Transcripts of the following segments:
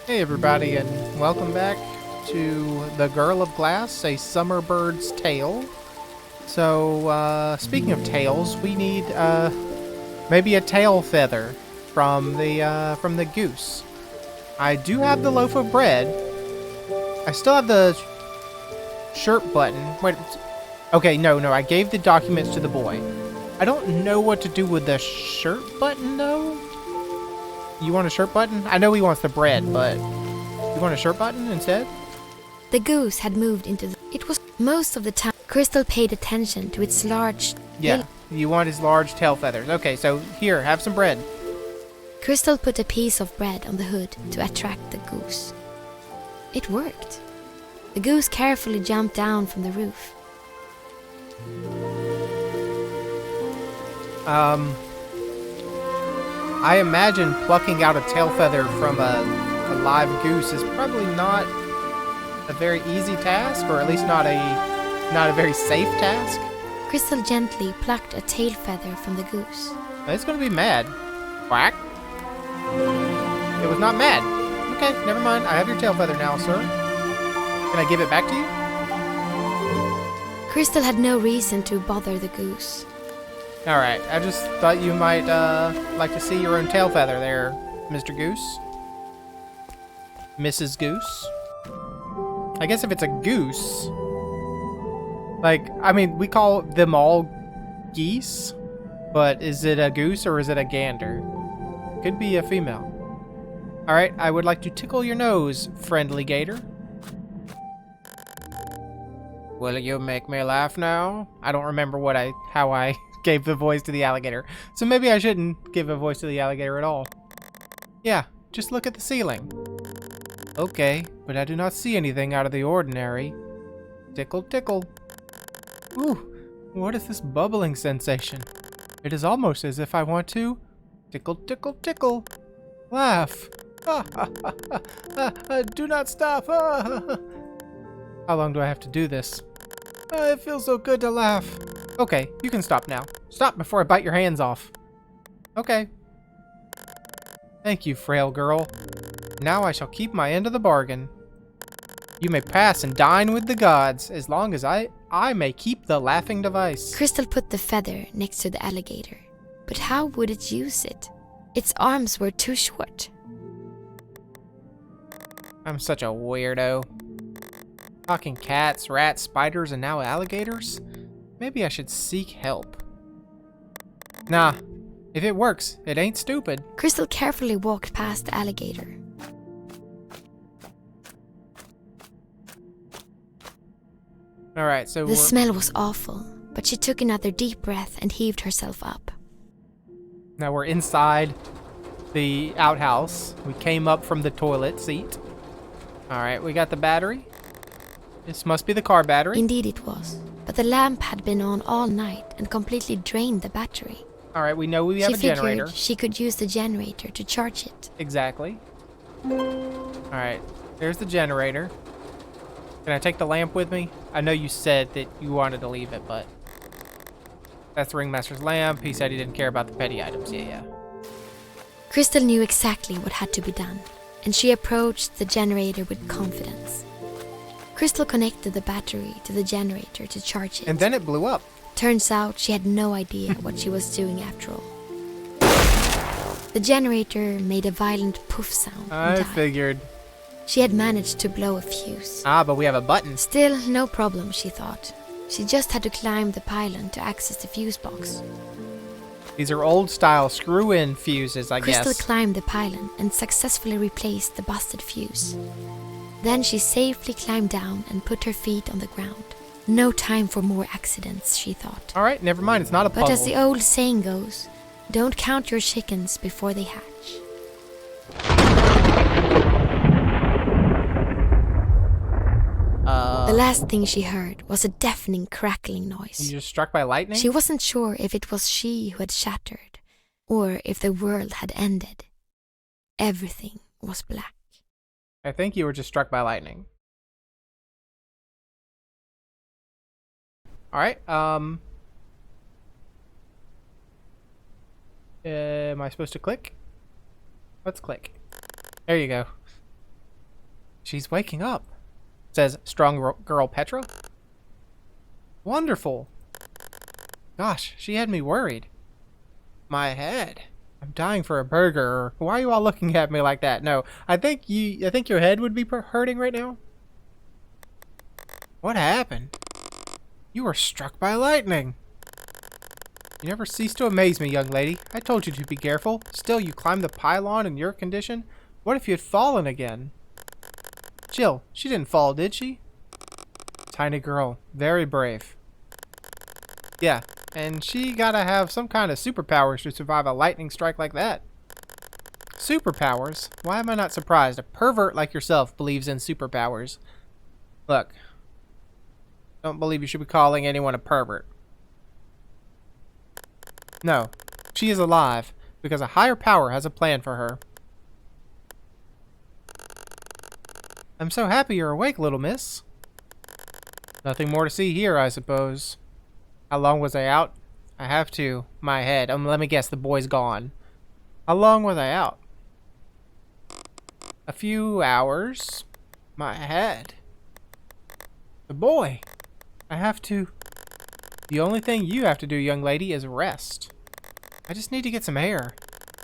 Hey everybody, and welcome back to The Girl of Glass, a summer bird's tale. So, speaking of tails, we need, maybe a tail feather from the goose. I do have the loaf of bread. I still have the shirt button. Wait, okay, no, I gave the documents to the boy. I don't know what to do with the shirt button, though. You want a shirt button? I know he wants the bread, but you want a shirt button instead? The goose had moved into the... It was most of the time. Kristal paid attention to its large... Yeah, you want his large tail feathers. Okay, so here, have some bread. Kristal put a piece of bread on the hood to attract the goose. It worked. The goose carefully jumped down from the roof. I imagine plucking out a tail feather from a live goose is probably not a very easy task, or at least not a very safe task. Kristal gently plucked a tail feather from the goose. It's gonna be mad. Quack. It was not mad. Okay, never mind. I have your tail feather now, sir. Can I give it back to you? Kristal had no reason to bother the goose. Alright, I just thought you might like to see your own tail feather there, Mr. Goose. Mrs. Goose. I guess if it's a goose, like, I mean, we call them all geese, but is it a goose or is it a gander? Could be a female. Alright, I would like to tickle your nose, friendly gator. Will you make me laugh now? I don't remember how I gave the voice to the alligator, so maybe I shouldn't give a voice to the alligator at all. Yeah, just look at the ceiling. Okay, but I do not see anything out of the ordinary. Tickle, tickle. Ooh, what is this bubbling sensation? It is almost as if I want to tickle, tickle, tickle. Laugh. Do not stop. How long do I have to do this? It feels so good to laugh. Okay, you can stop now. Stop before I bite your hands off. Okay. Thank you, frail girl. Now I shall keep my end of the bargain. You may pass and dine with the gods, as long as I may keep the laughing device. Kristal put the feather next to the alligator. But how would it use it? Its arms were too short. I'm such a weirdo. Talking cats, rats, spiders, and now alligators? Maybe I should seek help. Nah, if it works, it ain't stupid. Kristal carefully walked past the alligator. Alright, so the smell was awful, but she took another deep breath and heaved herself up. Now we're inside the outhouse. We came up from the toilet seat. Alright, we got the battery. This must be the car battery. Indeed it was. But the lamp had been on all night and completely drained the battery. Alright, we know we have a generator. She could use the generator to charge it. Exactly. Alright, there's the generator. Can I take the lamp with me? I know you said that you wanted to leave it, but... That's the ringmaster's lamp. He said he didn't care about the petty items. Yeah. Kristal knew exactly what had to be done, and she approached the generator with confidence. Kristal connected the battery to the generator to charge it. And then it blew up. Turns out she had no idea what she was doing after all. The generator made a violent poof sound. I figured. She had managed to blow a fuse. Ah, but we have a button. Still, no problem, she thought. She just had to climb the pylon to access the fuse box. These are old-style screw-in fuses, I guess. Kristal climbed the pylon and successfully replaced the busted fuse. Then she safely climbed down and put her feet on the ground. No time for more accidents, she thought. Alright, never mind, it's not a puzzle. But as the old saying goes, don't count your chickens before they hatch. The last thing she heard was a deafening crackling noise. You just struck by lightning? She wasn't sure if it was she who had shattered, or if the world had ended. Everything was black. I think you were just struck by lightning. Alright, am I supposed to click? Let's click. There you go. She's waking up, says strong girl Petra. Wonderful. Gosh, she had me worried. My head. I'm dying for a burger. Why are you all looking at me like that? No, I think your head would be hurting right now. What happened? You were struck by lightning. You never cease to amaze me, young lady. I told you to be careful. Still, you climbed the pylon in your condition. What if you had fallen again? Jill, she didn't fall, did she? Tiny girl. Very brave. Yeah, and she gotta have some kind of superpowers to survive a lightning strike like that. Superpowers? Why am I not surprised? A pervert like yourself believes in superpowers. Look, don't believe you should be calling anyone a pervert. No, she is alive because a higher power has a plan for her. I'm so happy you're awake, little miss. Nothing more to see here, I suppose. How long was I out? I have to. My head. Let me guess, the boy's gone. How long was I out? A few hours. My head. The boy. I have to... The only thing you have to do, young lady, is rest. I just need to get some air.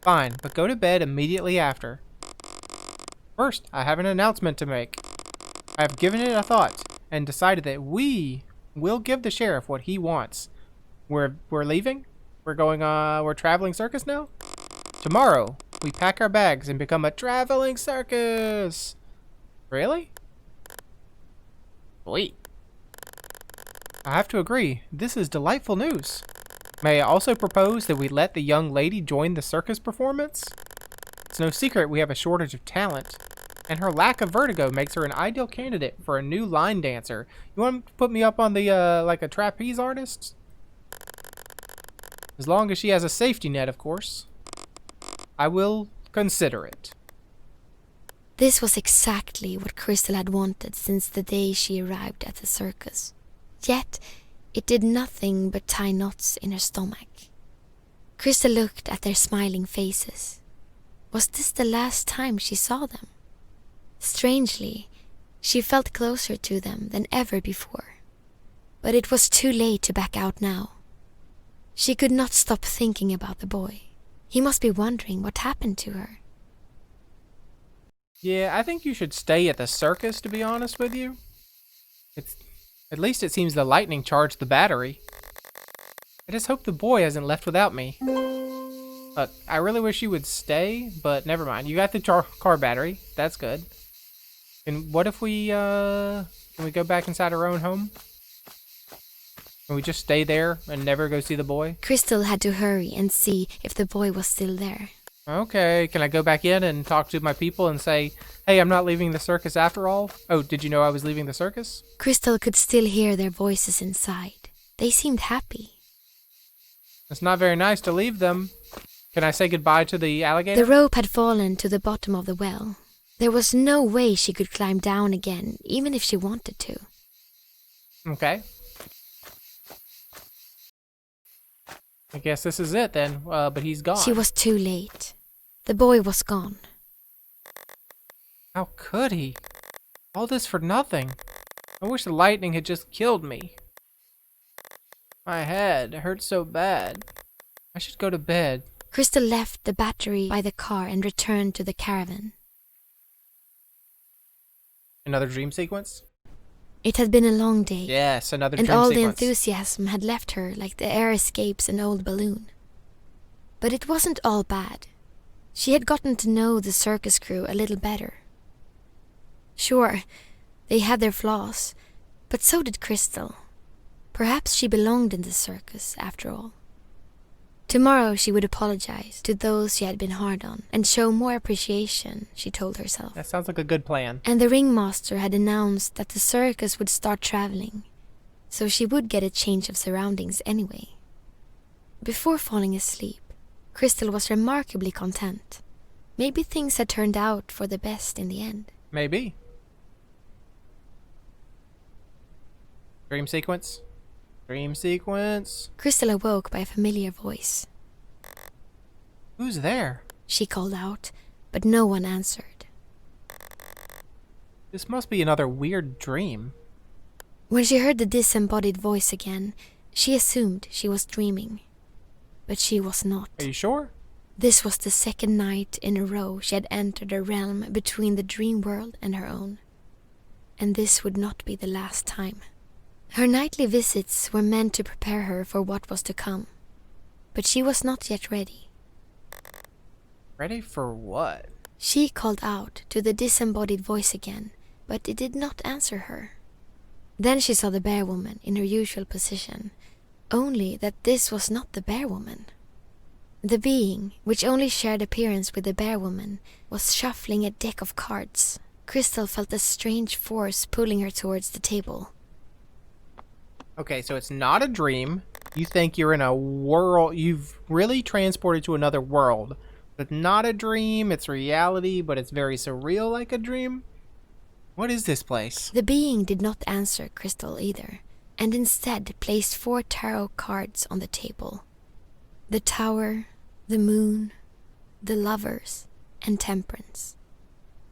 Fine, but go to bed immediately after. First, I have an announcement to make. I have given it a thought and decided that we will give the sheriff what he wants. We're leaving? We're traveling circus now? Tomorrow, we pack our bags and become a traveling circus. Really? Sweet. I have to agree. This is delightful news. May I also propose that we let the young lady join the circus performance? It's no secret we have a shortage of talent, and her lack of vertigo makes her an ideal candidate for a new line dancer. You want to put me up on the, like a trapeze artist? As long as she has a safety net, of course. I will consider it. This was exactly what Kristal had wanted since the day she arrived at the circus. Yet, it did nothing but tie knots in her stomach. Kristal looked at their smiling faces. Was this the last time she saw them? Strangely, she felt closer to them than ever before. But it was too late to back out now. She could not stop thinking about the boy. He must be wondering what happened to her. Yeah, I think you should stay at the circus, to be honest with you. At least it seems the lightning charged the battery. I just hope the boy hasn't left without me. Look, I really wish you would stay, but never mind. You got the car battery. That's good. And what if we, can we go back inside our own home? Can we just stay there and never go see the boy? Kristal had to hurry and see if the boy was still there. Okay, can I go back in and talk to my people and say, hey, I'm not leaving the circus after all? Oh, did you know I was leaving the circus? Kristal could still hear their voices inside. They seemed happy. It's not very nice to leave them. Can I say goodbye to the alligator? The rope had fallen to the bottom of the well. There was no way she could climb down again, even if she wanted to. Okay. I guess this is it then, but he's gone. She was too late. The boy was gone. How could he? All this for nothing. I wish the lightning had just killed me. My head hurts so bad. I should go to bed. Kristal left the battery by the car and returned to the caravan. Another dream sequence? It had been a long day. Yes, another and dream all sequence. the enthusiasm had left her like the air escapes an old balloon. But it wasn't all bad. She had gotten to know the circus crew a little better. Sure, they had their flaws, but so did Kristal. Perhaps she belonged in the circus, after all. Tomorrow she would apologize to those she had been hard on and show more appreciation, she told herself. That sounds like a good plan. And the ringmaster had announced that the circus would start traveling, so she would get a change of surroundings anyway. Before falling asleep, Kristal was remarkably content. Maybe things had turned out for the best in the end. Maybe. Dream sequence? Dream sequence? Kristal awoke by a familiar voice. Who's there? She called out, but no one answered. This must be another weird dream. When she heard the disembodied voice again, she assumed she was dreaming. But she was not. Are you sure? This was the second night in a row she had entered a realm between the dream world and her own. And this would not be the last time. Her nightly visits were meant to prepare her for what was to come. But she was not yet ready. Ready for what? She called out to the disembodied voice again, but it did not answer her. Then she saw the bear woman in her usual position, only that this was not the bear woman. The being, which only shared appearance with the bear woman, was shuffling a deck of cards. Kristal felt a strange force pulling her towards the table. Okay, so it's not a dream. You think you're in a world. You've really transported to another world. It's not a dream. It's reality, but it's very surreal like a dream. What is this place? The being did not answer Kristal either, and instead placed 4 tarot cards on the table. The Tower, the Moon, the Lovers, and Temperance.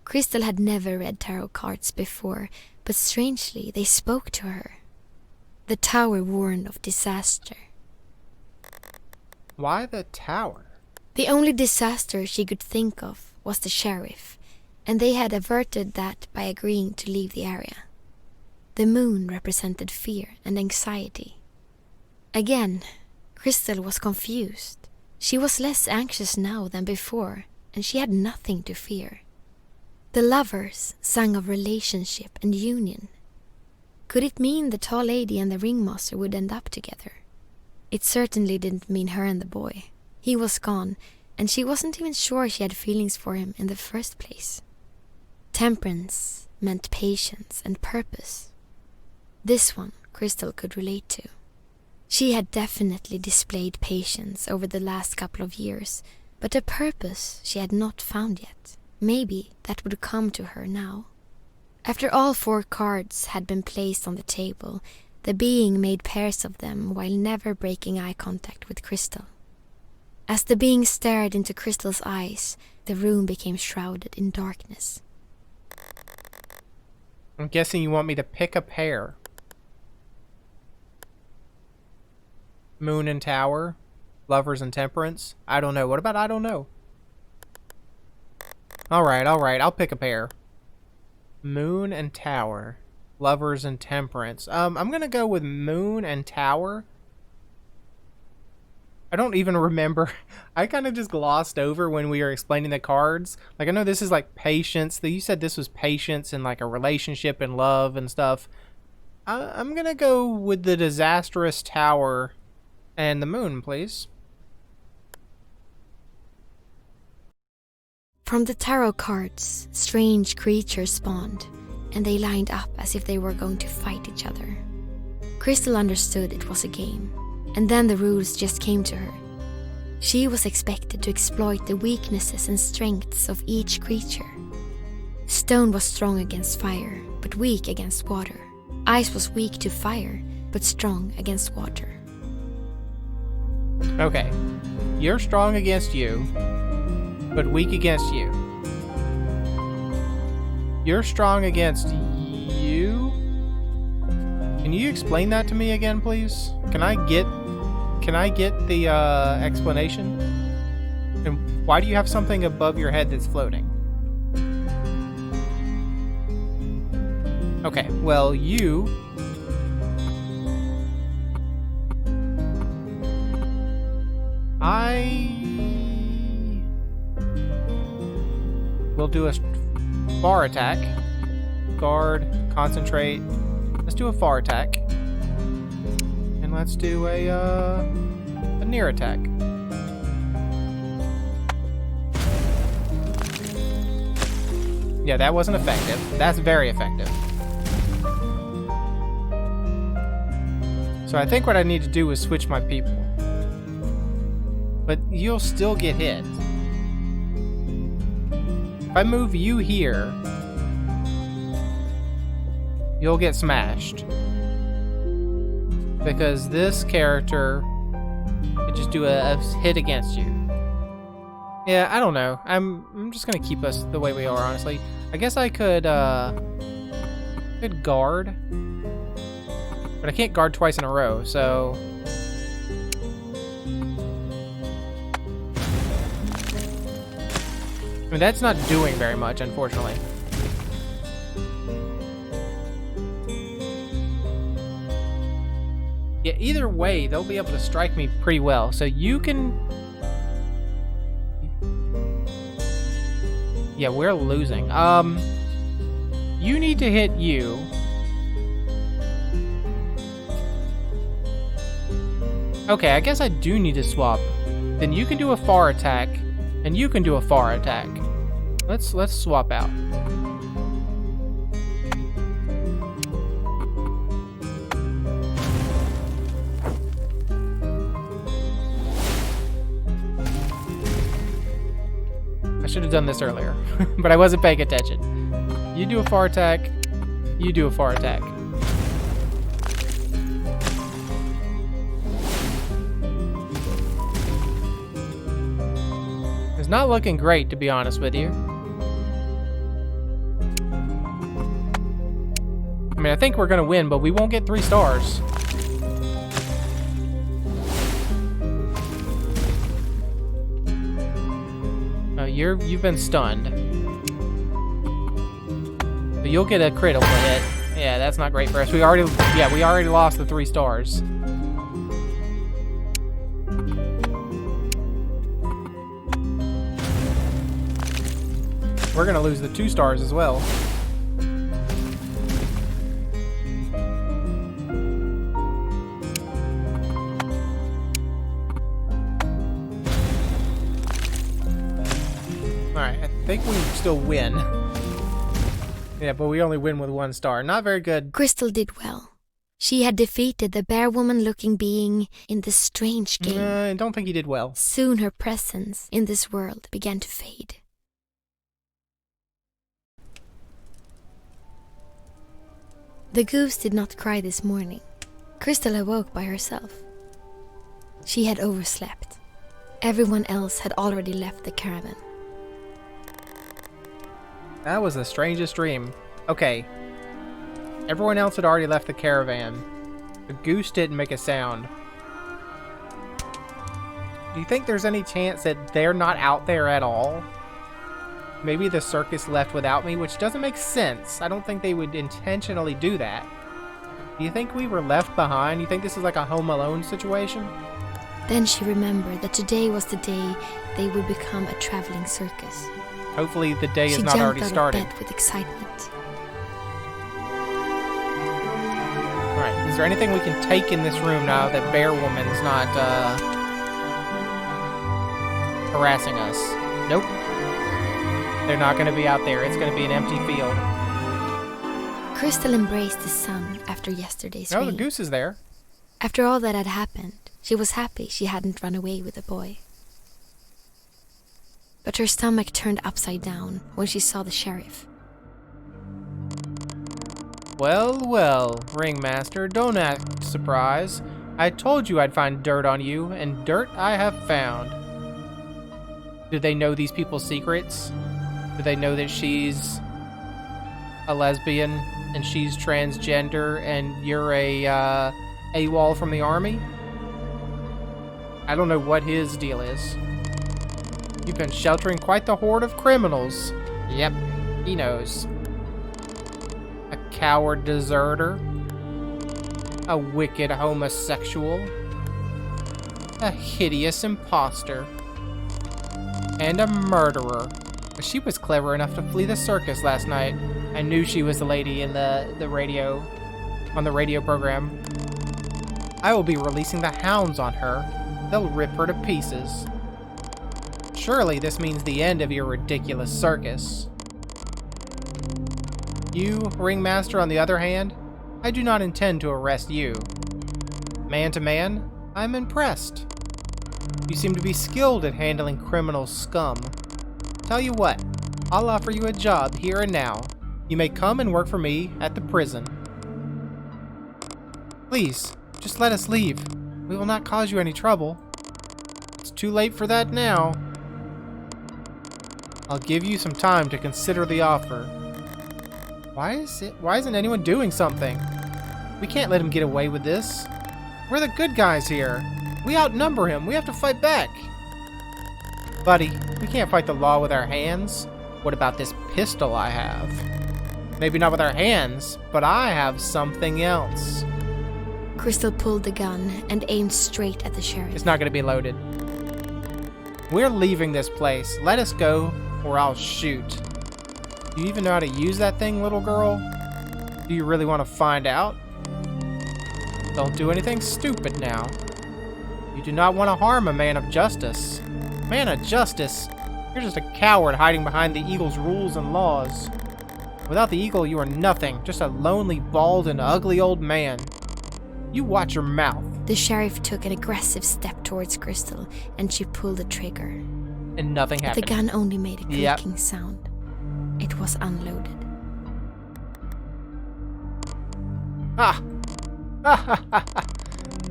Kristal had never read tarot cards before, but strangely they spoke to her. The Tower warned of disaster. Why the Tower? The only disaster she could think of was the sheriff, and they had averted that by agreeing to leave the area. The moon represented fear and anxiety. Again, Kristal was confused. She was less anxious now than before, and she had nothing to fear. The lovers sang of relationship and union. Could it mean the tall lady and the ringmaster would end up together? It certainly didn't mean her and the boy. He was gone, and she wasn't even sure she had feelings for him in the first place. Temperance meant patience and purpose. This one Kristal could relate to. She had definitely displayed patience over the last couple of years, but a purpose she had not found yet. Maybe that would come to her now. After all 4 cards had been placed on the table, the being made pairs of them while never breaking eye contact with Kristal. As the being stared into Kristal's eyes, the room became shrouded in darkness. I'm guessing you want me to pick a pair. Moon and Tower, Lovers and Temperance. I don't know. What about I don't know? Alright, I'll pick a pair. Moon and Tower, Lovers and Temperance. I'm gonna go with Moon and Tower. I don't even remember. I kind of just glossed over when we were explaining the cards. Like, I know this is like patience. You said this was patience and like a relationship and love and stuff. I'm gonna go with the disastrous Tower and the Moon, please. From the tarot cards, strange creatures spawned, and they lined up as if they were going to fight each other. Kristal understood it was a game, and then the rules just came to her. She was expected to exploit the weaknesses and strengths of each creature. Stone was strong against fire, but weak against water. Ice was weak to fire, but strong against water. Okay. You're strong against you, but weak against you. You're strong against you? Can you explain that to me again, please? Can I get the explanation? And why do you have something above your head that's floating? Okay, well, you... We'll do a far attack. Guard, concentrate. Let's do a far attack. And let's do a near attack. Yeah, that wasn't effective. That's very effective. So I think what I need to do is switch my people. But you'll still get hit. If I move you here, you'll get smashed. Because this character could just do a hit against you. Yeah, I don't know. I'm just gonna keep us the way we are, honestly. I guess I could Good guard. But I can't guard twice in a row, so... I mean, that's not doing very much, unfortunately. Yeah, either way, they'll be able to strike me pretty well. So you can... Yeah, we're losing. You need to hit you. Okay, I guess I do need to swap. Then you can do a far attack, and you can do a far attack. Let's swap out. I should have done this earlier, but I wasn't paying attention. You do a far attack, you do a far attack. It's not looking great, to be honest with you. I mean, I think we're gonna win, but we won't get 3 stars. You've been stunned. But you'll get a critical hit. Yeah, that's not great for us. We already lost the 3 stars. We're gonna lose the 2 stars as well. Alright, I think we still win. Yeah, but we only win with 1 star. Not very good. Kristal did well. She had defeated the bear woman-looking being in the strange game. I don't think he did well. Soon her presence in this world began to fade. The goose did not cry this morning. Kristal awoke by herself. She had overslept. Everyone else had already left the caravan. That was the strangest dream. Okay. Everyone else had already left the caravan. The goose didn't make a sound. Do you think there's any chance that they're not out there at all? Maybe the circus left without me, which doesn't make sense. I don't think they would intentionally do that. Do you think we were left behind? You think this is like a Home Alone situation? Then she remembered that today was the day they would become a traveling circus. Hopefully the day is not already started. She jumped out of bed with excitement. Alright, is there anything we can take in this room now that Bear Woman's not, harassing us? Nope. They're not going to be out there. It's going to be an empty field. Kristal embraced the sun after yesterday's rain. Oh, the goose is there. After all that had happened, she was happy she hadn't run away with the boy. But her stomach turned upside down when she saw the sheriff. Well, well, Ringmaster, don't act surprised. I told you I'd find dirt on you, and dirt I have found. Do they know these people's secrets? Do they know that she's a lesbian and she's transgender and you're a AWOL from the army? I don't know what his deal is. You've been sheltering quite the horde of criminals. Yep, he knows. A coward deserter. A wicked homosexual. A hideous imposter. And a murderer. But she was clever enough to flee the circus last night. I knew she was the lady in the radio, on the radio program. I will be releasing the hounds on her. They'll rip her to pieces. Surely this means the end of your ridiculous circus. You, Ringmaster, on the other hand, I do not intend to arrest you. Man to man, I'm impressed. You seem to be skilled at handling criminal scum. Tell you what, I'll offer you a job here and now. You may come and work for me at the prison. Please, just let us leave. We will not cause you any trouble. It's too late for that now. I'll give you some time to consider the offer. Why isn't anyone doing something? We can't let him get away with this. We're the good guys here. We outnumber him. We have to fight back. Buddy, we can't fight the law with our hands. What about this pistol I have? Maybe not with our hands, but I have something else. Kristal pulled the gun and aimed straight at the sheriff. It's not going to be loaded. We're leaving this place. Let us go, or I'll shoot. Do you even know how to use that thing, little girl? Do you really want to find out? Don't do anything stupid now. You do not want to harm a man of justice. Man of justice? You're just a coward hiding behind the Eagle's rules and laws. Without the Eagle, you are nothing. Just a lonely, bald, and ugly old man. You watch your mouth. The sheriff took an aggressive step towards Kristal, and she pulled the trigger. And nothing happened. The gun only made a clicking sound. It was unloaded. Ah!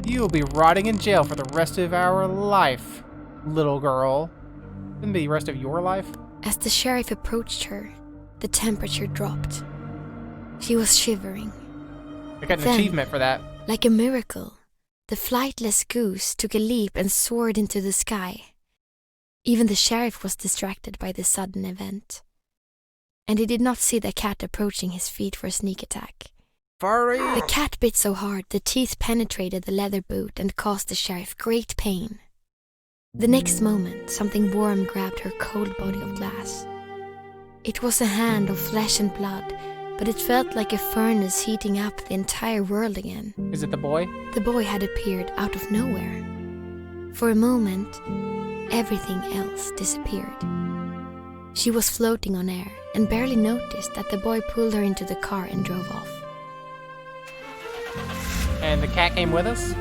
You'll be rotting in jail for the rest of our life, little girl. Then the rest of your life? As the sheriff approached her, the temperature dropped. She was shivering. I got an achievement for that. Like a miracle, the flightless goose took a leap and soared into the sky. Even the sheriff was distracted by this sudden event. And he did not see the cat approaching his feet for a sneak attack. Furry! The cat bit so hard the teeth penetrated the leather boot and caused the sheriff great pain. The next moment, something warm grabbed her cold body of glass. It was a hand of flesh and blood, but it felt like a furnace heating up the entire world again. Is it the boy? The boy had appeared out of nowhere. For a moment, everything else disappeared. She was floating on air and barely noticed that the boy pulled her into the car and drove off. And the cat came with us?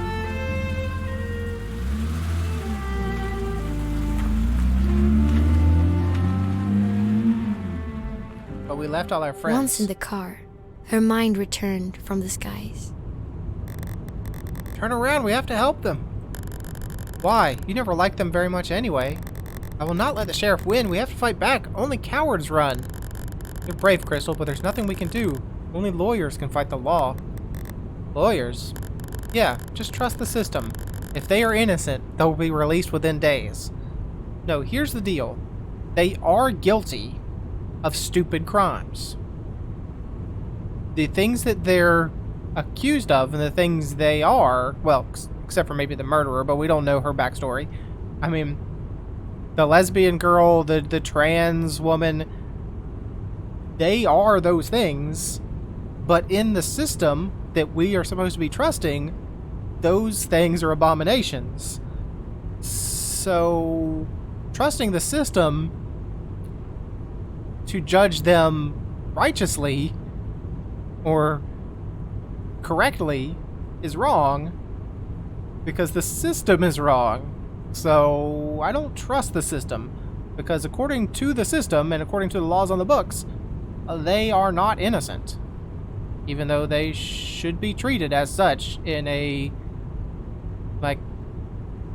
But we left all our friends. Once in the car, her mind returned from the skies. Turn around, we have to help them. Why? You never liked them very much anyway. I will not let the sheriff win. We have to fight back. Only cowards run. You're brave, Kristal, but there's nothing we can do. Only lawyers can fight the law. Lawyers? Yeah, just trust the system. If they are innocent, they'll be released within days. No, here's the deal. They are guilty of stupid crimes. The things that they're accused of and the things they are, well, except for maybe the murderer, but we don't know her backstory. I mean, the lesbian girl, the trans woman, they are those things, but in the system that we are supposed to be trusting, those things are abominations. So, trusting the system to judge them righteously or correctly is wrong because the system is wrong. So I don't trust the system because according to the system and according to the laws on the books, they are not innocent, even though they should be treated as such in a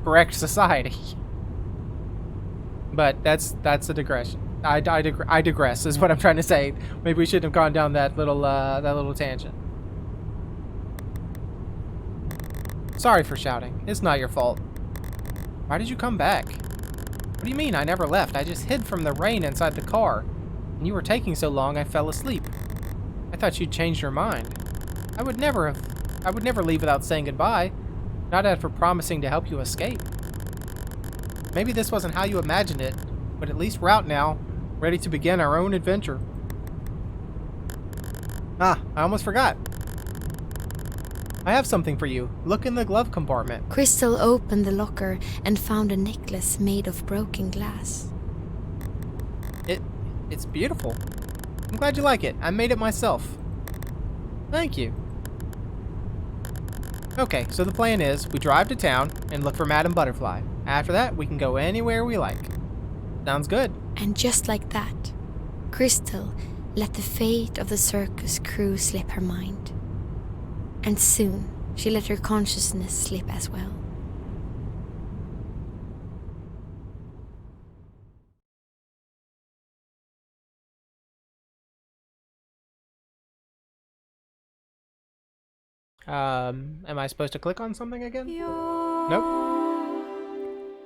correct society. But that's a digression. I digress is what I'm trying to say. Maybe we shouldn't have gone down that little tangent. Sorry for shouting. It's not your fault. Why did you come back? What do you mean I never left? I just hid from the rain inside the car. And you were taking so long I fell asleep. I thought you'd changed your mind. I would never leave without saying goodbye. Not after promising to help you escape. Maybe this wasn't how you imagined it, but at least we're out now, ready to begin our own adventure. Ah, I almost forgot. I have something for you. Look in the glove compartment. Kristal opened the locker and found a necklace made of broken glass. It's beautiful. I'm glad you like it. I made it myself. Thank you. Okay, so the plan is we drive to town and look for Madame Butterfly. After that, we can go anywhere we like. Sounds good. And just like that, Kristal let the fate of the circus crew slip her mind. And soon, she let her consciousness slip as well. Am I supposed to click on something again? Nope.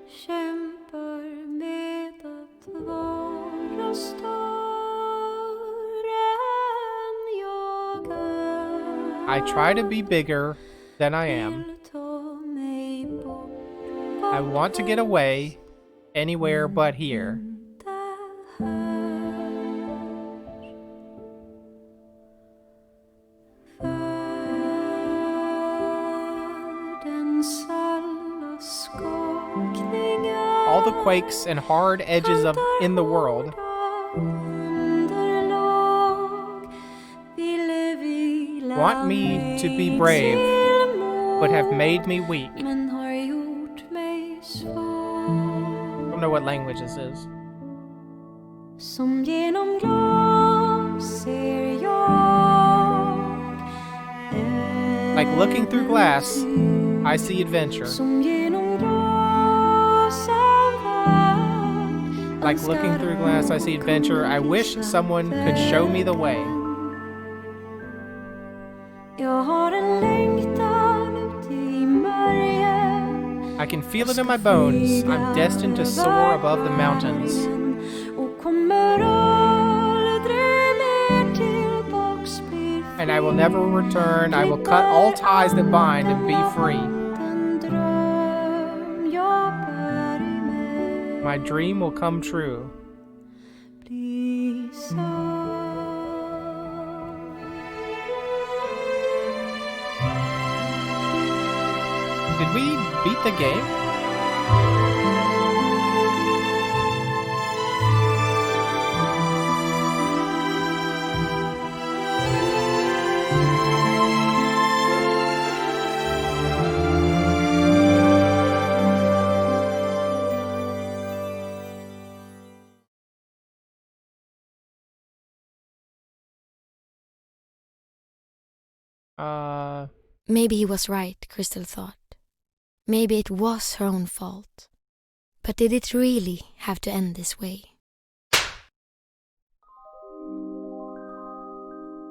Kämpar med att vara större än jag är. I try to be bigger than I am. Vill ta mig bort, I want to get away anywhere but here. inte här. Världens alla skakningar All the quakes and hard edges of in the world underlag ville vila want me to be mig brave, till mål, but have made me weak. men har gjort mig svag. I don't know what language this is. Som genom glas ser jag Like looking through glass, I see adventure. som genom glas en värld Like looking through glass, I see adventure. I wish someone could show me the way. Jag har en längtan ute i mörjen. I can feel it in my bones. I'm destined to soar above the mountains. Och kommer aldrig mer tillbaks bli And I will never return. I will cut all ties that bind and be free. den dröm jag bär i mig. My dream will come true. Bli sann. Did we beat the game? Maybe he was right, Kristal thought. Maybe it was her own fault. But did it really have to end this way?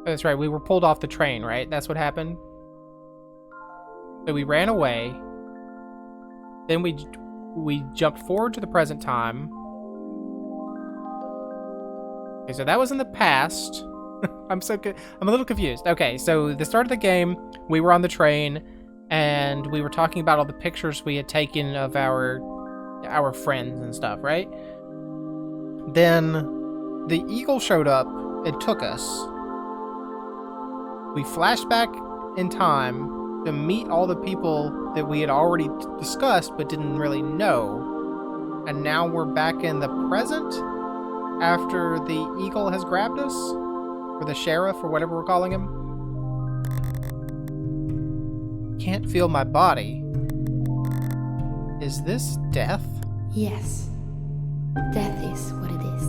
That's right, we were pulled off the train, right? That's what happened? So we ran away. Then we jumped forward to the present time. Okay, so that was in the past. I'm a little confused. Okay, so the start of the game, we were on the train, and we were talking about all the pictures we had taken of our friends and stuff, right? Then the eagle showed up and took us. We flashed back in time to meet all the people that we had already discussed but didn't really know. And now we're back in the present after the eagle has grabbed us, or the sheriff, or whatever we're calling him. Can't feel my body. Is this death? Yes. Death is what it is.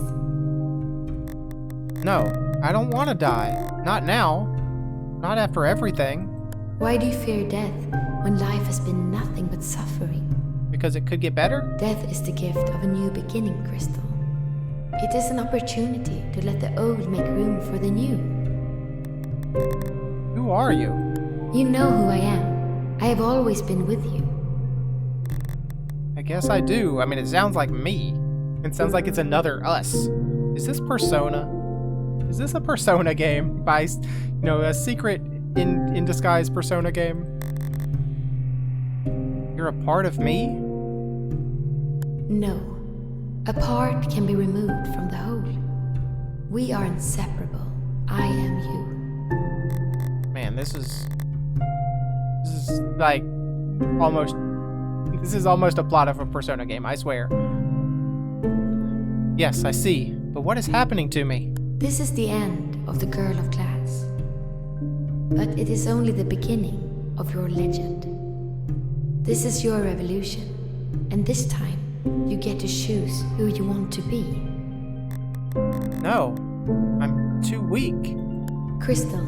No, I don't want to die. Not now. Not after everything. Why do you fear death when life has been nothing but suffering? Because it could get better? Death is the gift of a new beginning, Kristal. It is an opportunity to let the old make room for the new. Who are you? You know who I am. I have always been with you. I guess I do. I mean, it sounds like me. It sounds like it's another us. Is this Persona? Is this a Persona game? A secret in disguise Persona game? You're a part of me? No. A part can be removed from the whole. We are inseparable. I am you. Man, this is like almost. This is almost a plot of a Persona game, I swear. Yes, I see. But what is happening to me? This is the end of the Girl of Glass. But it is only the beginning of your legend. This is your revolution. And this time, you get to choose who you want to be. No, I'm too weak. Kristal,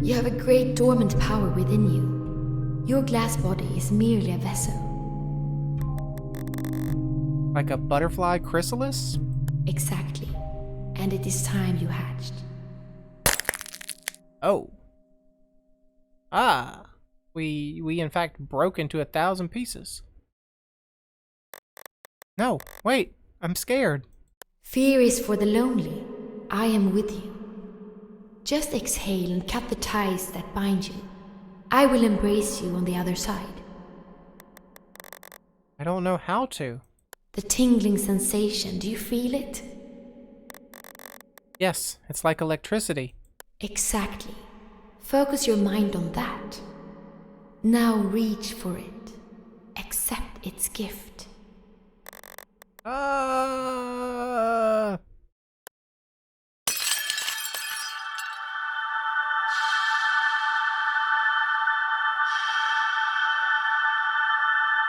you have a great dormant power within you. Your glass body is merely a vessel. Like a butterfly chrysalis? Exactly. And it is time you hatched. Oh. Ah. We in fact broke into 1,000 pieces. No, wait, I'm scared. Fear is for the lonely. I am with you. Just exhale and cut the ties that bind you. I will embrace you on the other side. I don't know how to. The tingling sensation, do you feel it? Yes, it's like electricity. Exactly. Focus your mind on that. Now reach for it. Accept its gift.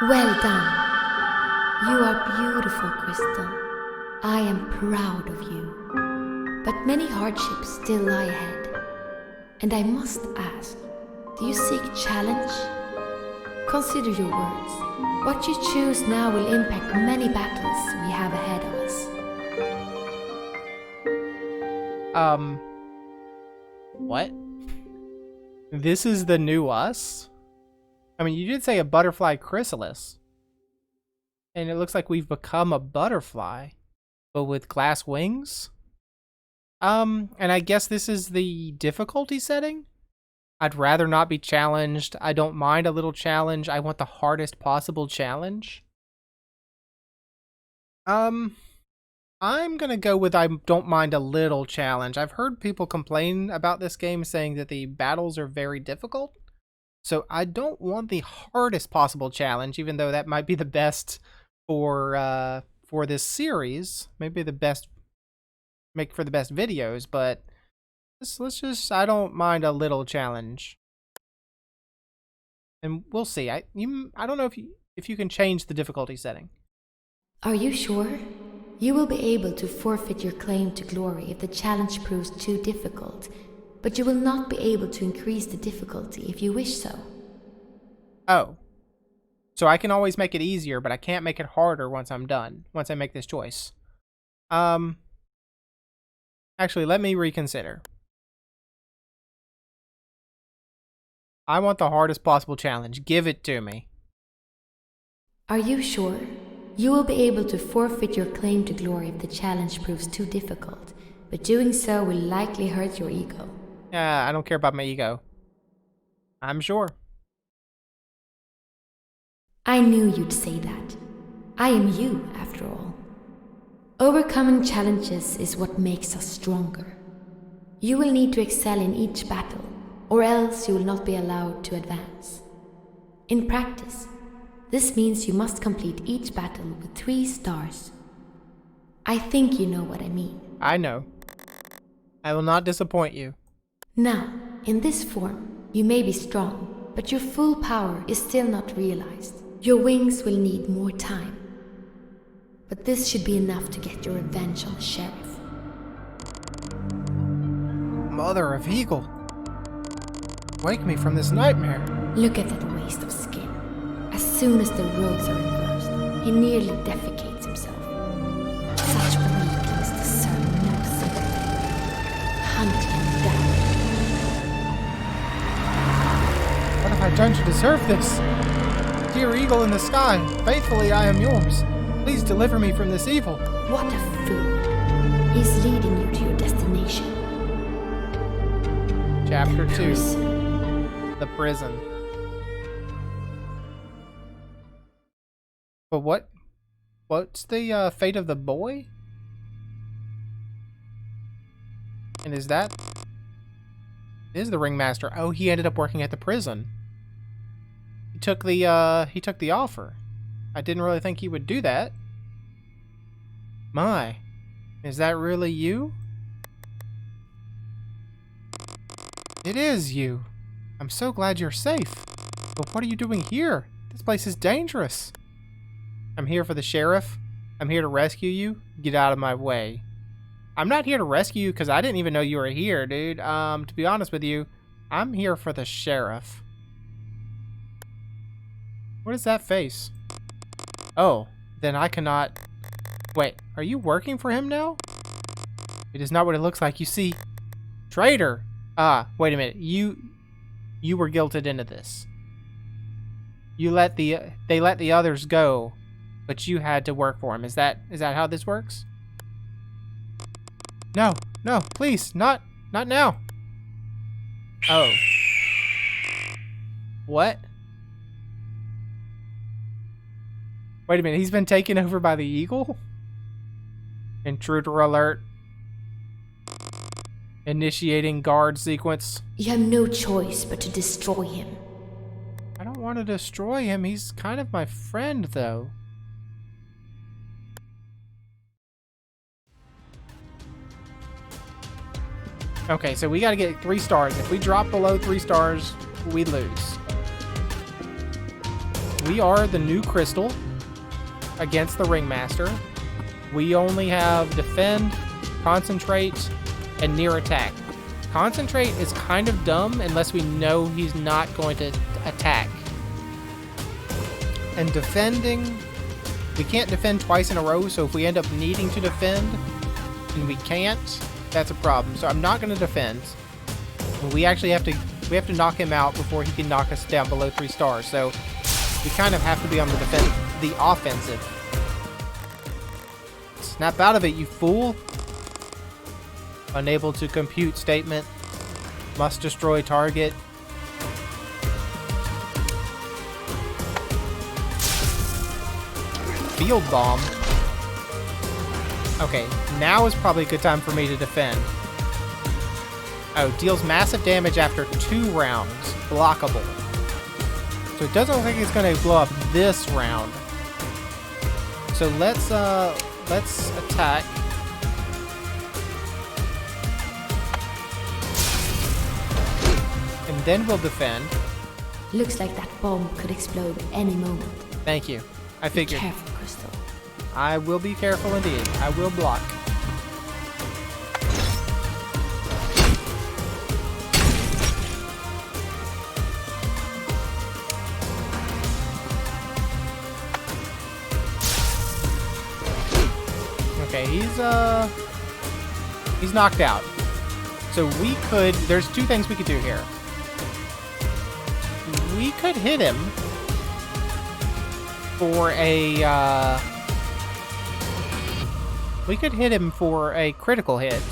Well done. You are beautiful, Kristal. I am proud of you. But many hardships still lie ahead. And I must ask, do you seek challenge? Consider your words. What you choose now will impact many battles we have ahead of us. What? This is the new us? I mean, you did say a butterfly chrysalis. And it looks like we've become a butterfly, but with glass wings? And I guess this is the difficulty setting? I'd rather not be challenged. I don't mind a little challenge. I want the hardest possible challenge. I'm gonna go with I don't mind a little challenge. I've heard people complain about this game saying that the battles are very difficult. So I don't want the hardest possible challenge, even though that might be the best for this series. Maybe the best, make for the best videos, but let's just, I don't mind a little challenge. And we'll see. I don't know if you can change the difficulty setting. Are you sure? You will be able to forfeit your claim to glory if the challenge proves too difficult, but you will not be able to increase the difficulty if you wish so. Oh. So I can always make it easier, but I can't make it harder once I'm done, once I make this choice. Actually, let me reconsider. I want the hardest possible challenge. Give it to me. Are you sure? You will be able to forfeit your claim to glory if the challenge proves too difficult, but doing so will likely hurt your ego. Yeah, I don't care about my ego. I'm sure. I knew you'd say that. I am you, after all. Overcoming challenges is what makes us stronger. You will need to excel in each battle, or else you will not be allowed to advance. In practice, this means you must complete each battle with 3 stars. I think you know what I mean. I know. I will not disappoint you. Now, in this form, you may be strong, but your full power is still not realized. Your wings will need more time. But this should be enough to get your revenge on the sheriff. Mother of Eagle. Wake me from this nightmare. Look at that waste of skin. As soon as the robes are reversed, he nearly defecates himself. Such weaklings deserve no sympathy. Hunt him down. What have I done to deserve this? Dear Eagle in the sky, faithfully I am yours. Please deliver me from this evil. What a fool. He's leading you to your destination. Chapter 2. Prison. The prison. But what's the fate of the boy? And is the ringmaster? Oh, he ended up working at the prison. He took the offer. I didn't really think he would do that. My, is that really you? It is you. I'm so glad you're safe. But what are you doing here? This place is dangerous. I'm here for the sheriff. I'm here to rescue you. Get out of my way. I'm not here to rescue you because I didn't even know you were here, dude. To be honest with you, I'm here for the sheriff. What is that face? Oh, then I cannot... Wait, are you working for him now? It is not what it looks like. You see... Traitor! Ah, wait a minute. You were guilted into this. they let the others go, but you had to work for him. Is that how this works? No, please, not now. Oh. What? Wait a minute, he's been taken over by the eagle? Intruder alert. Initiating guard sequence. You have no choice but to destroy him. I don't want to destroy him. He's kind of my friend, though. Okay, so we gotta get 3 stars. If we drop below 3 stars, we lose. We are the new Kristal against the Ringmaster. We only have defend, concentrate, and near attack. Concentrate is kind of dumb unless we know he's not going to attack. And defending, we can't defend twice in a row, so if we end up needing to defend and we can't, that's a problem. So I'm not going to defend. We actually have to knock him out before he can knock us down below 3 stars. So we kind of have to be on the offensive. Snap out of it, you fool. Unable to compute statement. Must destroy target. Field bomb. Okay, now is probably a good time for me to defend. Oh, deals massive damage after 2 rounds. Blockable. So it doesn't look like it's going to blow up this round. So let's attack. And then we'll defend. Looks like that bomb could explode any moment. Thank you. I figured. Be careful, Kristal. I will be careful indeed. I will block. Okay, he's knocked out. So we could, there's 2 things we could do here. We could hit him for a critical hit,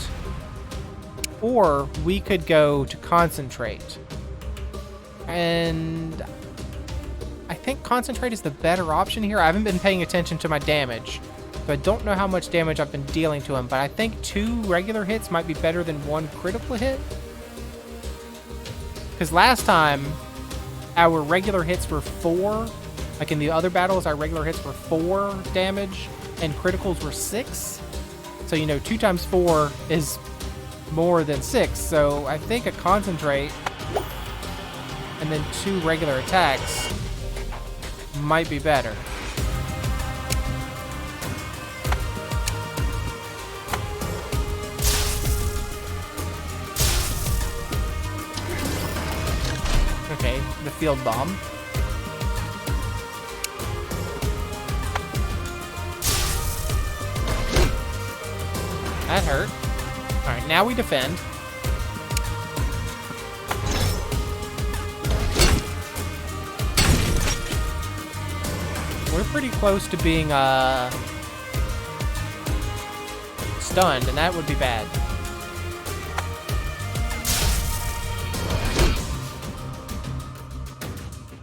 or we could go to concentrate. And I think concentrate is the better option here. I haven't been paying attention to my damage, so I don't know how much damage I've been dealing to him, but I think 2 regular hits might be better than 1 critical hit. Because last time, our regular hits were 4. Like in the other battles, our regular hits were 4 damage, and criticals were 6. So, 2 times 4 is more than 6. So I think a concentrate and then 2 regular attacks might be better. Okay, the field bomb. That hurt. Alright, now we defend. We're pretty close to being stunned, and that would be bad.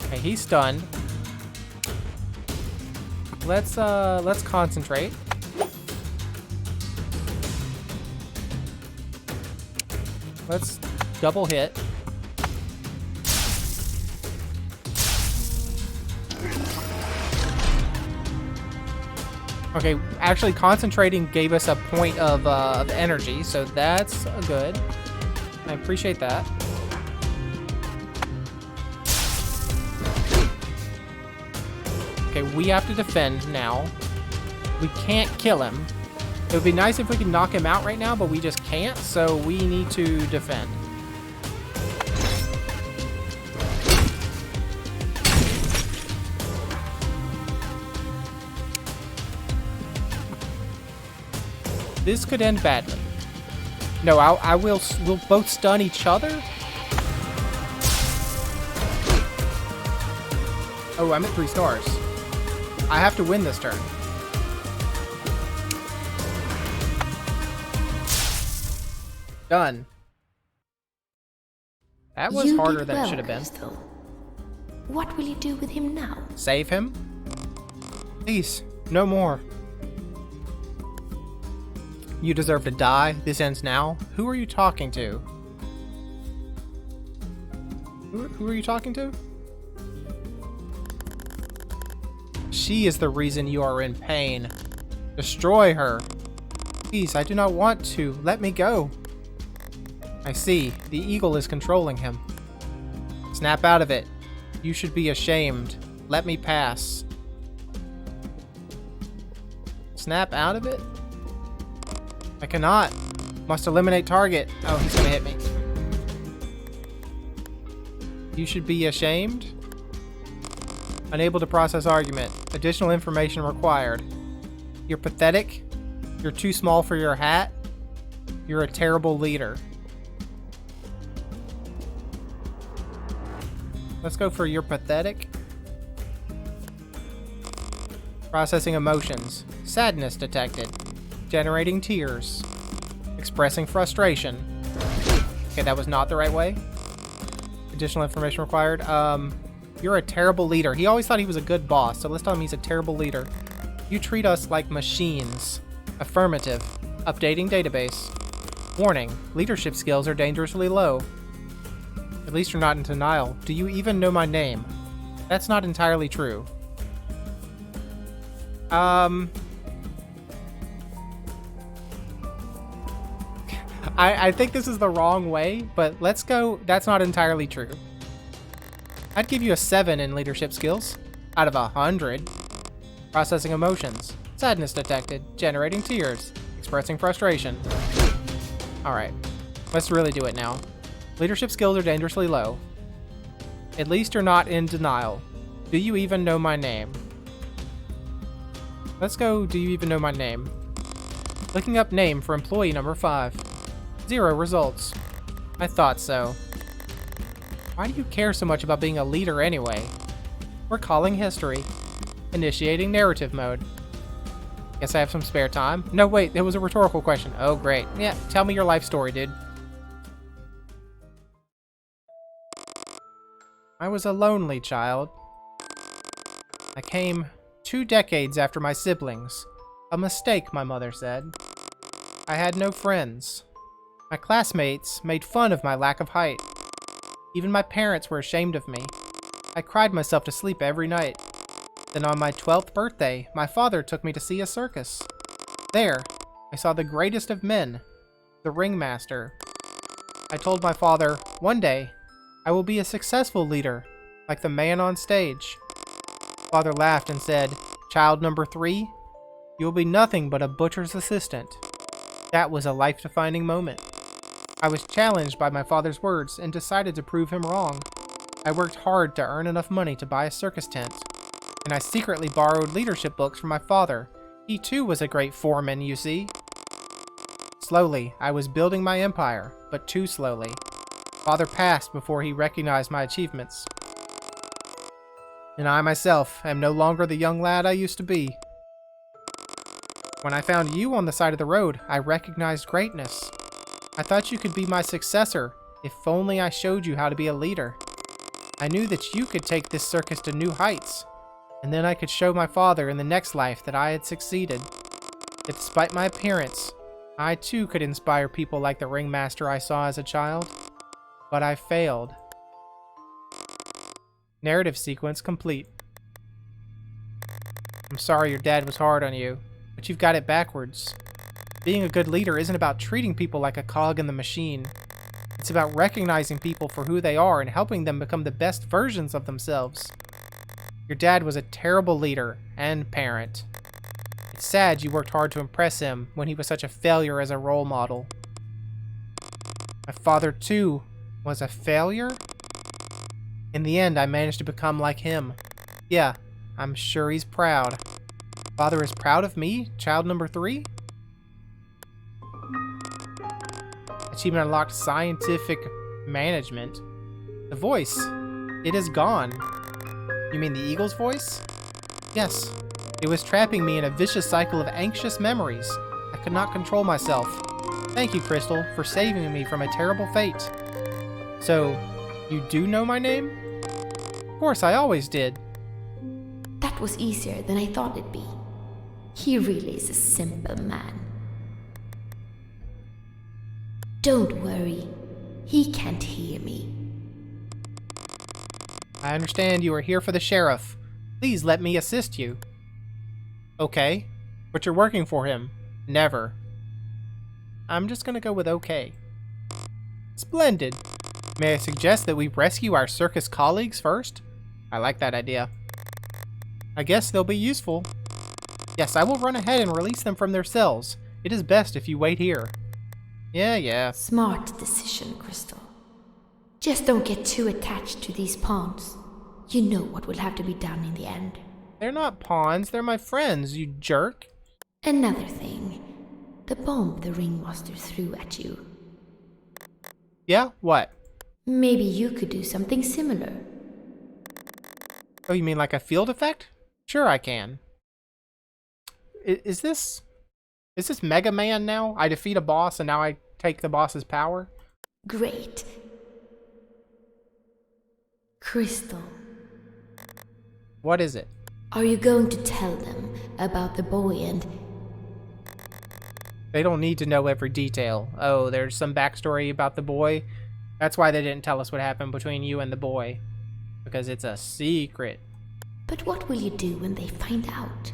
Okay, he's stunned. Let's concentrate. Let's double hit. Okay, actually concentrating gave us a point of energy, so that's good. I appreciate that. Okay, we have to defend now. We can't kill him. It would be nice if we could knock him out right now, but we just can't, so we need to defend. This could end badly. No, we'll both stun each other. Oh, I'm at 3 stars. I have to win this turn. Done. That was You harder did than it well, should have been. Kristal. What will you do with him now? Save him? Please, no more. You deserve to die. This ends now. Who are you talking to? Who are you talking to? She is the reason you are in pain. Destroy her. Please, I do not want to. Let me go. I see. The eagle is controlling him. Snap out of it. You should be ashamed. Let me pass. Snap out of it? I cannot. Must eliminate target. Oh, he's gonna hit me. You should be ashamed? Unable to process argument. Additional information required. You're pathetic. You're too small for your hat. You're a terrible leader. Let's go for you're pathetic. Processing emotions. Sadness detected. Generating tears. Expressing frustration. Okay, that was not the right way. Additional information required. You're a terrible leader. He always thought he was a good boss, so let's tell him he's a terrible leader. You treat us like machines. Affirmative. Updating database. Warning. Leadership skills are dangerously low. At least you're not in denial. Do you even know my name? That's not entirely true. I think this is the wrong way, but let's go. That's not entirely true. I'd give you a 7 in leadership skills out of 100. Processing emotions. Sadness detected. Generating tears. Expressing frustration. Alright. Let's really do it now. Leadership skills are dangerously low. At least you're not in denial. Do you even know my name? Let's go, do you even know my name? Looking up name for employee number 5. 0 results. I thought so. Why do you care so much about being a leader anyway? Recalling history. Initiating narrative mode. Guess I have some spare time. No, wait, it was a rhetorical question. Oh, great. Yeah, tell me your life story, dude. I was a lonely child. I came 2 decades after my siblings. A mistake, my mother said. I had no friends. My classmates made fun of my lack of height. Even my parents were ashamed of me. I cried myself to sleep every night. Then on my 12th birthday, my father took me to see a circus. There, I saw the greatest of men, the ringmaster. I told my father, one day, I will be a successful leader, like the man on stage. Father laughed and said, "Child number 3, you'll be nothing but a butcher's assistant." That was a life-defining moment. I was challenged by my father's words and decided to prove him wrong. I worked hard to earn enough money to buy a circus tent, and I secretly borrowed leadership books from my father. He too was a great foreman, you see. Slowly, I was building my empire, but too slowly. Father passed before he recognized my achievements. And I myself am no longer the young lad I used to be. When I found you on the side of the road, I recognized greatness. I thought you could be my successor, if only I showed you how to be a leader. I knew that you could take this circus to new heights, and then I could show my father in the next life that I had succeeded. That despite my appearance, I too could inspire people like the ringmaster I saw as a child. But I failed. Narrative sequence complete. I'm sorry your dad was hard on you, but you've got it backwards. Being a good leader isn't about treating people like a cog in the machine. It's about recognizing people for who they are and helping them become the best versions of themselves. Your dad was a terrible leader and parent. It's sad you worked hard to impress him when he was such a failure as a role model. My father, too, was a failure? In the end, I managed to become like him. Yeah, I'm sure he's proud. Father is proud of me, child number 3? Achievement unlocked scientific management. The voice. It is gone. You mean the eagle's voice? Yes. It was trapping me in a vicious cycle of anxious memories. I could not control myself. Thank you, Kristal, for saving me from a terrible fate. So, you do know my name? Of course, I always did. That was easier than I thought it'd be. He really is a simple man. Don't worry. He can't hear me. I understand you are here for the sheriff. Please let me assist you. Okay, but you're working for him. Never. I'm just gonna go with okay. Splendid. May I suggest that we rescue our circus colleagues first? I like that idea. I guess they'll be useful. Yes, I will run ahead and release them from their cells. It is best if you wait here. Yeah. Smart decision, Kristal. Just don't get too attached to these pawns. You know what will have to be done in the end. They're not pawns, they're my friends, you jerk. Another thing. The bomb the ringmaster threw at you. Yeah, what? Maybe you could do something similar. Oh, you mean like a field effect? Sure I can. Is this Mega Man now? I defeat a boss and now I take the boss's power? Great. Kristal, What is it? are you going to tell them about the boy and... They don't need to know every detail. Oh, there's some backstory about the boy. That's why they didn't tell us what happened between you and the boy. Because it's a secret. But what will you do when they find out?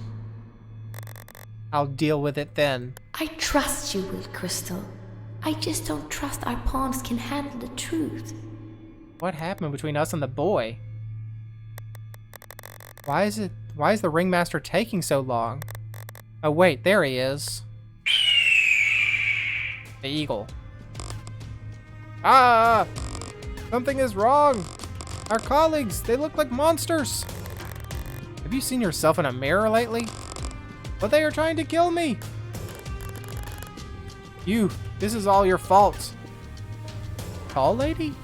I'll deal with it then. I trust you will, Kristal. I just don't trust our pawns can handle the truth. What happened between us and the boy? Why is the ringmaster taking so long? Oh wait, there he is. The eagle. Ah! Something is wrong! Our colleagues, they look like monsters! Have you seen yourself in a mirror lately? But they are trying to kill me! This is all your fault. Tall lady?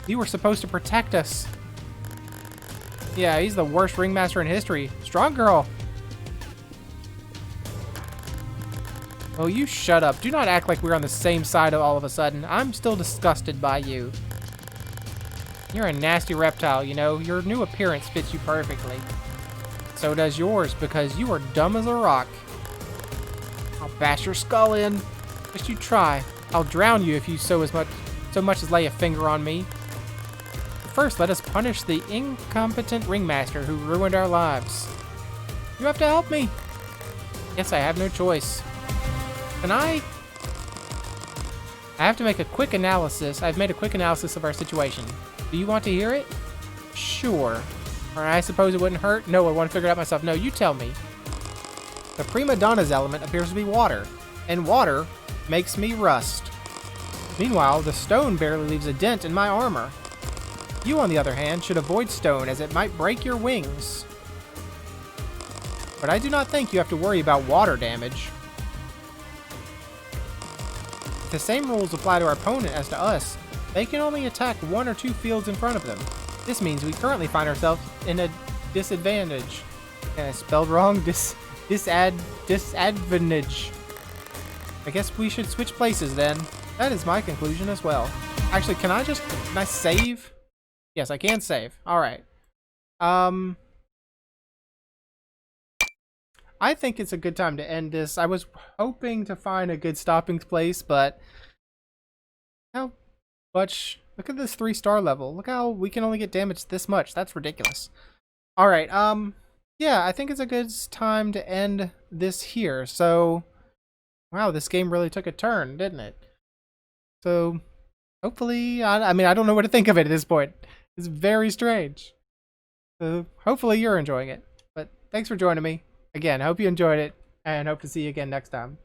You were supposed to protect us. Yeah, he's the worst ringmaster in history. Strong girl. Oh, you shut up. Do not act like we're on the same side all of a sudden. I'm still disgusted by you. You're a nasty reptile, you know. Your new appearance fits you perfectly. So does yours, because you are dumb as a rock. I'll bash your skull in. Just you try. I'll drown you if you so much as lay a finger on me. First, let us punish the incompetent ringmaster who ruined our lives. You have to help me. Yes, I have no choice. Can I have to make a quick analysis. I've made a quick analysis of our situation. Do you want to hear it? Sure. Or I suppose it wouldn't hurt? No, I want to figure it out myself. No, you tell me. The prima donna's element appears to be water, and water makes me rust. Meanwhile, the stone barely leaves a dent in my armor. You, on the other hand, should avoid stone as it might break your wings. But I do not think you have to worry about water damage. If the same rules apply to our opponent as to us, they can only attack 1 or 2 fields in front of them. This means we currently find ourselves in a disadvantage. I spelled wrong. Disadvantage. I guess we should switch places then. That is my conclusion as well. Actually, can I save? Yes, I can save. Alright. I think it's a good time to end this. I was hoping to find a good stopping place, but how much? Look at this 3-star level. Look how we can only get damaged this much. That's ridiculous. Alright, yeah, I think it's a good time to end this here. So, wow, this game really took a turn, didn't it? So, hopefully, I mean, I don't know what to think of it at this point. It's very strange. So, hopefully you're enjoying it. But thanks for joining me. Again, I hope you enjoyed it, and hope to see you again next time.